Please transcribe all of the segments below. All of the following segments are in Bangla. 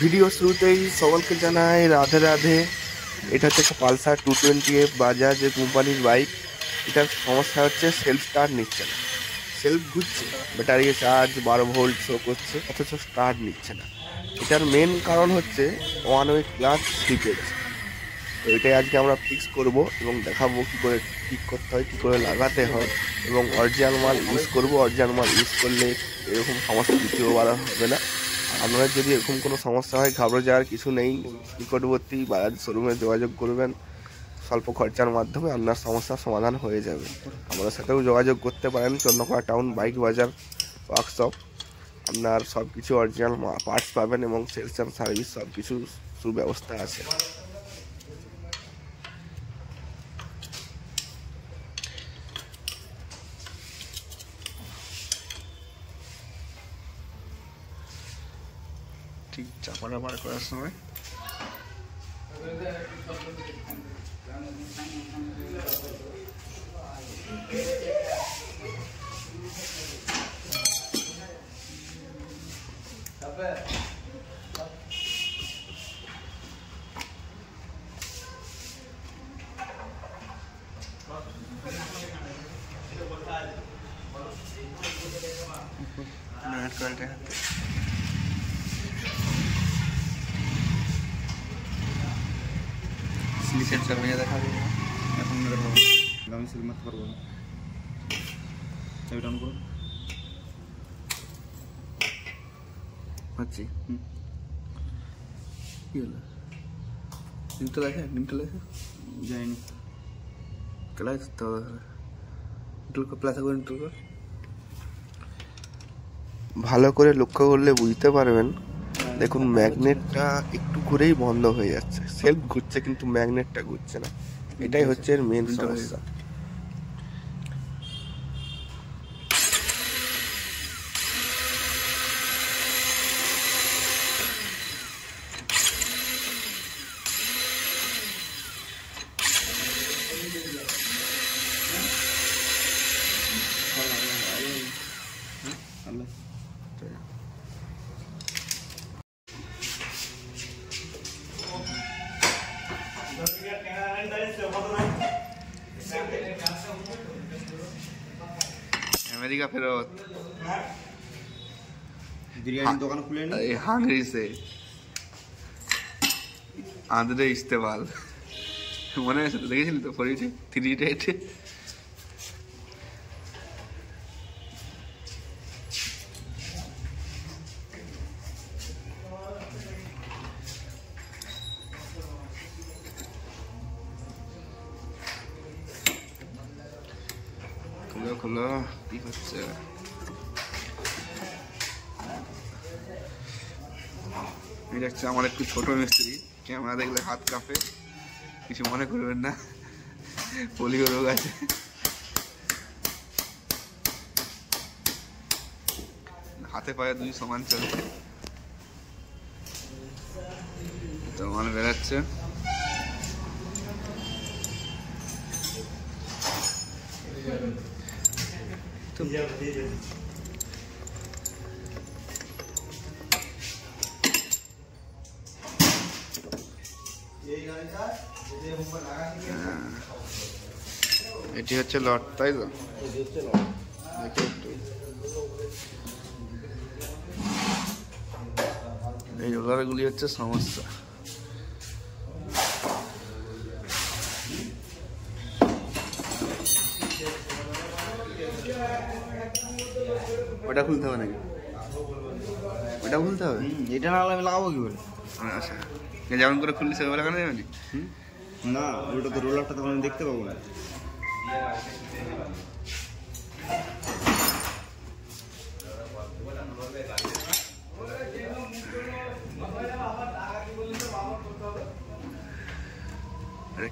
ভিডিও শুরুতেই সকলকে জানাই রাধে রাধে। এটা হচ্ছে একটা পালসার 220F বাজাজ কোম্পানির বাইক। এটার সমস্যা হচ্ছে সেলফ স্টার্ট নিচ্ছে না, সেলফ ঘুরছে, ব্যাটারি চার্জ 12 ভোল্ট শো করছে, অথচ স্টার্ট নিচ্ছে না। এটার মেন কারণ হচ্ছে ওয়ান ওয়ে ক্লাচ স্লিপেজ। তো এটাই আজকে আমরা ফিক্স করব এবং দেখাবো কী করে ঠিক করতে হয়, কী করে লাগাতে হয়, এবং অরিজিনাল মাল ইউজ করব। অরিজিনাল মাল ইউজ করলে এরকম সমস্যা দ্বিতীয়বার হবে না। আপনারা যদি এরকম কোনো সমস্যা হয় ঘাবড়ে যাওয়ার কিছু নেই, নিকটবর্তী বাজাজ শোরুমে যোগাযোগ করবেন, স্বল্প খরচার মাধ্যমে আপনার সমস্যার সমাধান হয়ে যাবে। আমাদের সাথেও যোগাযোগ করতে পারেন, চন্দ্রকোনা টাউন বাইক বাজার ওয়ার্কশপ। আপনার সব কিছু অরিজিনাল পার্টস পাবেন এবং সেলস অ্যান্ড সার্ভিস সব কিছু সুব্যবস্থা আছে। ঠিক চাপাটা বার করার সময় স্লিপের চাপিয়ে দেখাবো। এখন দেখাবো, আমি স্লিপ মারতে পারবো না। চাবিটা অন করুন। আচ্ছা, কি হলো? ডিমটা লেখা, ডিমটা লেখা যাইনি। ক্লাস তো প্লাসা করে ভালো করে লক্ষ্য করলে বুঝতে পারবেন। দেখুন, ম্যাগনেটটা একটু ঘুরেই বন্ধ হয়ে যাচ্ছে, সেলফ ঘুরছে কিন্তু ম্যাগনেটটা ঘুরছে না। এটাই হচ্ছে এর মেন সমস্যা। अमेरिका फेरत बिरयानी দোকান খুলে নি हांगरी से आंध्रे इस्तेमाल মনে আছে তো? দেখেছিলি তো 3 খুলো কি হচ্ছে? এটা হচ্ছে আমার একটু ছোট মিস্ত্রি, ক্যামেরা দেখলে হাত কাঁপে, কিছু মনে করবেন না, পোলিও রোগ আছে। হাতে পায়ে দুই সমান চলছে, তো মানে বেরাচ্ছে। এটি হচ্ছে লট, তাই তো? এই রোলারগুলি হচ্ছে সমস্যা। ওটা খুলতে হবে নাকি? ওটা খুলতে হবে? এটা না হলে আমি লাগাবো কি বলে? আচ্ছা, যেমন করে খুললি সেভাবে লাগানো যাবে না? না, ওটা তো রোলারটা তখন আমি দেখতে পাবো না।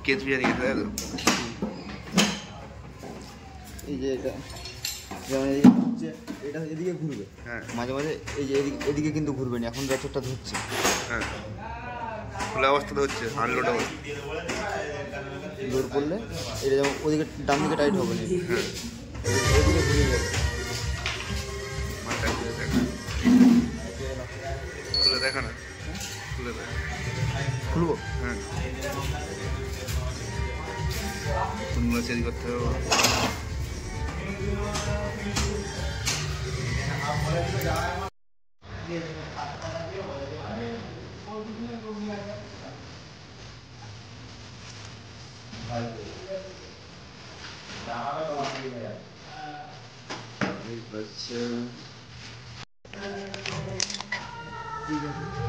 কেচ বিয়ে দিকে তাই তো? এই যে এটা যেমন এদিকে হচ্ছে, এটা এদিকে ঘুরবে, হ্যাঁ, মাঝে মাঝে এই যে এদিকে কিন্তু ঘুরবে না। এখন যতটা ধরছে, হ্যাঁ, খোলা অবস্থাতে হচ্ছে, আনলোড অবস্থা। জোর করলে এটা যেমন ওদিকে ডান দিকে টাইট হবে না, হ্যাঁ, ওদিকে ঘুরে যাবে। মাথা ঘুরে দেখা, খুলে দেখা না। খুলে দেয়। খুলবো? হ্যাঁ, কোনগুলো চেঞ্জ করতে হবে।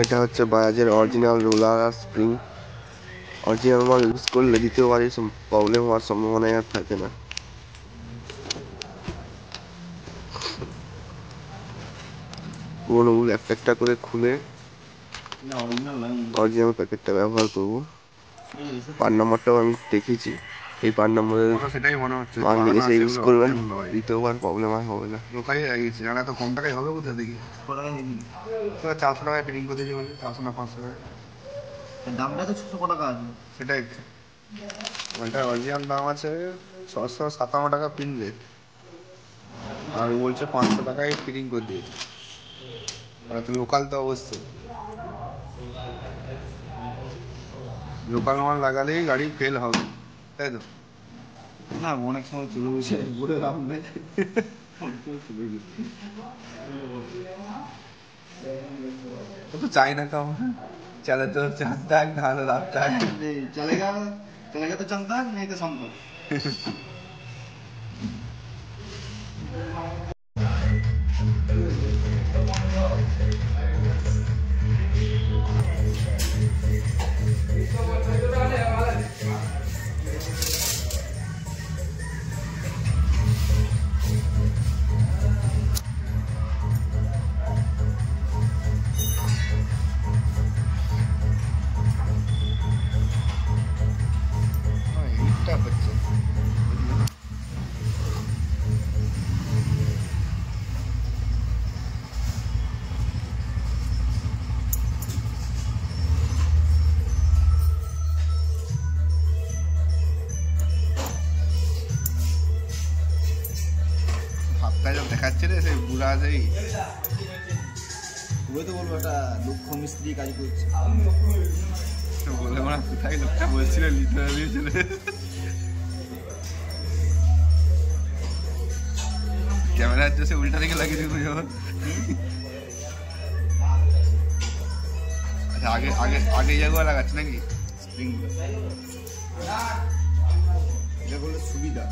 এটা হচ্ছে বাজাজের অরিজিনাল রোলার আর স্প্রিং। অরিজিনাল মাল ইউজ করলে দ্বিতীয়বার এসব প্রবলেম হওয়ার সম্ভাবনা আর থাকে না। পুরোনোগুলো একটা একটা করে খুলে অরিজিনাল প্যাকেটটা ব্যবহার করবো। পার নাম্বারটাও আমি দেখেছি, এই পার নাম্বারে সেটাই মনে হচ্ছে মাল এসে ইউজ করবেন, দ্বিতীয়বার প্রবলেম আর হবে না। লোকাই গেছে, জানা তো কম টাকায় হবে কোথা থেকে? 400 টাকায় ফিটিং করে দিয়েছি বলে, 400 না 500 টাকা। দামটা তো 600 টাকা আছে। সেটাই ওইটা অরিজিনাল দাম আছে 657 টাকা পিন রেট, আর বলছে 500 টাকায় ফিটিং করে দিয়েছে। আর তো লোকাল তো অবশ্যই, লোকাল মাল লাগালেই গাড়ি ফেল হবে, তাই তো? না অনেক সময় চলে বসে বলে লাভ নেই। ও তো চাই না কাম, চালে তো চাঁদা নাহলে লাভ চাই। चलेगा चलेगा तो चलता नहीं तो संभव। এইটা হচ্ছে ভাবটা যা দেখাচ্ছে রে, সেই বুড়া সেই ওই তো বলবো একটা দুঃখ মিস্ত্রি কাজ করছে। বলে মনে কোথায় লোকটা বলছিল লিটারালি চলে ক্যামেরা হচ্ছে, সে উল্টা দিকে লাগিয়ে দিব যখন। আচ্ছা, আগে আগে আগে জায়গা লাগাচ্ছে নাকি স্প্রিং? এটা করলে সুবিধা।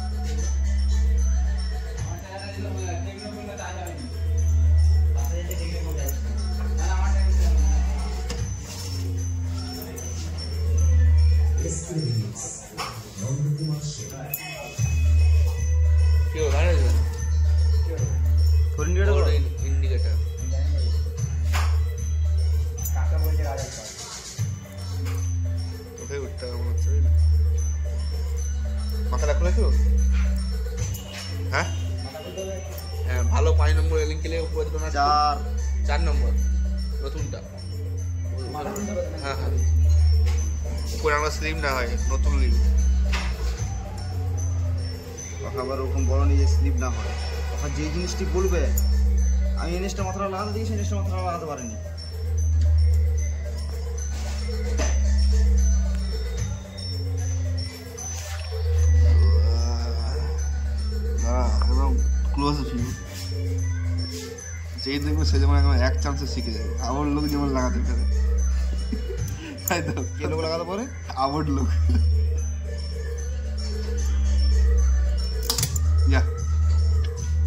ইন্ডিকেটার কোথায় উঠতে হবে মনে হচ্ছে, মাথাটা খুলেছো? হ্যাঁ হ্যাঁ, ভালো 5 নম্বর লিঙ্ক খেলে উপরে দিল না, 4 নম্বর নতুনটা। হ্যাঁ হ্যাঁ, উপরে আমরা স্লিম না হয়, নতুন লিঙ্ক। আবার ওরকম বড় নিজে স্লিপ না হয়, তখন যে জিনিসটি বলবে আমি এই জিনিসটা মাথাটা লাগাতে দিই, সেই জিনিসটা মাথাটা লাগাতে পারিনি। একদম ক্লোজ ভিউ, যেই দেখবে সে যেমন একদম এক চান্সে শিখে যাবে। আবার লোক যেমন লাগাতে পারে, তাই তো? কে লোক লাগাতে পারে? আবার লোক যা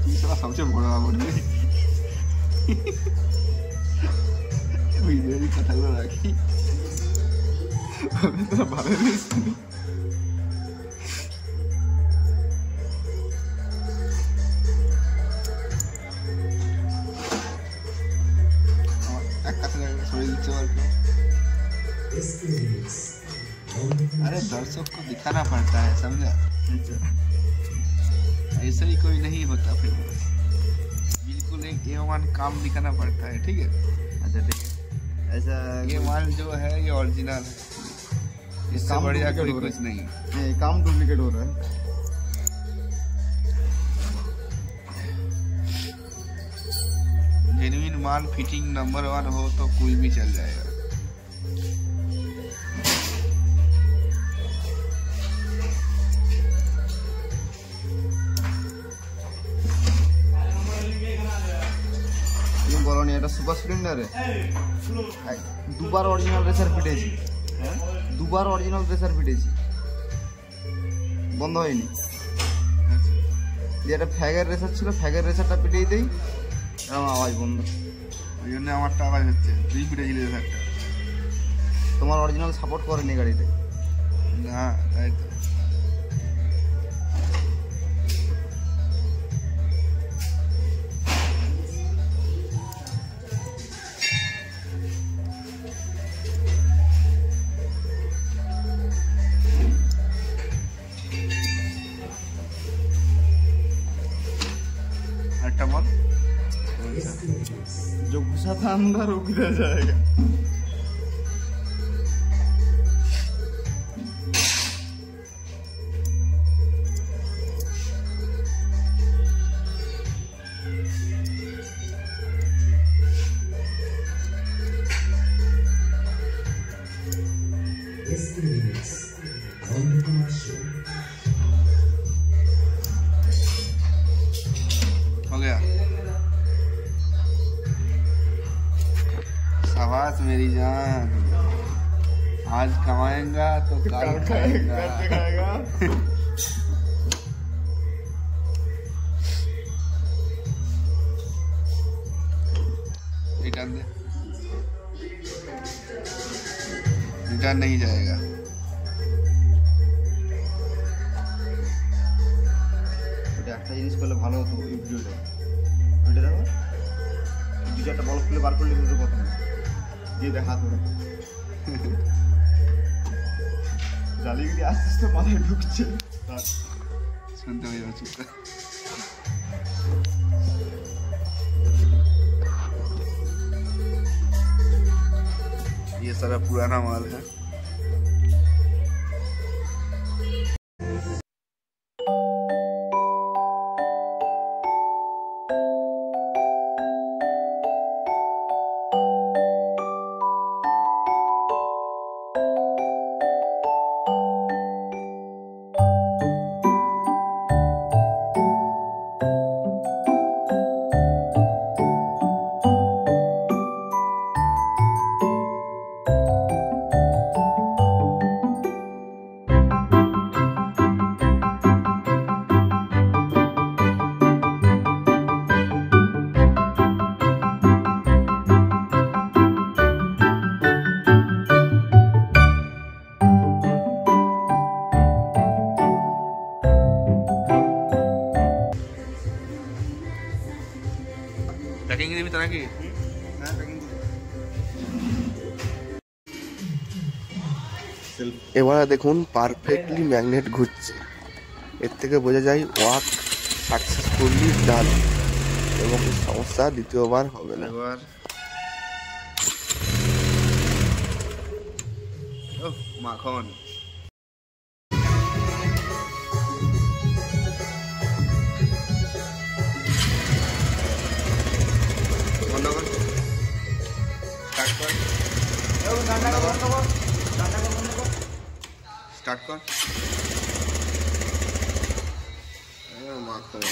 তুই সারা সবচেয়ে বড় আবার ভিডিওর কথাগুলো রাখি, তোরা ভালো নিস। এক কাছে সরিয়ে দিচ্ছে আর কি। अरे दर्शक को दिखाना पड़ता है, समझा? ऐसा ही कोई नहीं होता फिर, बिल्कुल एक A1 काम दिखाना पड़ता है, ठीक है? अच्छा ठीक है, ऐसा ये माल जो है ये ओरिजिनल है, इससे काम बढ़िया duplicate कोई हो रहा कुछ नहीं है। नहीं, काम डुप्लीकेट हो रहा है। जेन्युइन माल फिटिंग नंबर 1 हो तो कोई भी चल जाएगा। সুপার স্প্লেন্ডারে দুবার অরিজিনাল রেসার পিটেছি, দুবার অরিজিনাল রেসার পিটেছি, বন্ধ হয়নি। যে একটা ফ্যাগের রেসার ছিল, ফ্যাগের রেসারটা পিটেই দেই, আমার আওয়াজ বন্ধ। ওই জন্য আমারটা আওয়াজ হচ্ছে। তুই পিটেছিলি রেসারটা? তোমার অরিজিনাল সাপোর্ট করেনি গাড়িতে। না, তাই তো। একটা বল। जो घुसा था अंदर वो किधर जाएगा? हो गया। शाबाश मेरी जान, आज कमाएगा तो कल खाएगा। रिटर्न दे, रिटर्न नहीं जाएगा। একটা জিনিস করলে ভালো হতো এই ভিডিওটা। ভিডিও দেখো, দু চারটা বল খুলে বার করলে কিন্তু কথা না দিয়ে দেখা ধরে জালিগিরি আস্তে আস্তে মাথায় ঢুকছে। सुनते हुए हो चुका। ये सारा पुराना माल है। पैकिंग भी तरह की এবারে দেখুন পারফেক্টলি ম্যাগনেট ঘুরছে, এর থেকে বোঝা যায় ওয়ার্ক সাকসেসফুলি ডান এবং সমস্যা দ্বিতীয়বার হবে না। এবার মাখন বন্ধ কর, স্টার্ট কর, স্টার্ট কর। মাখন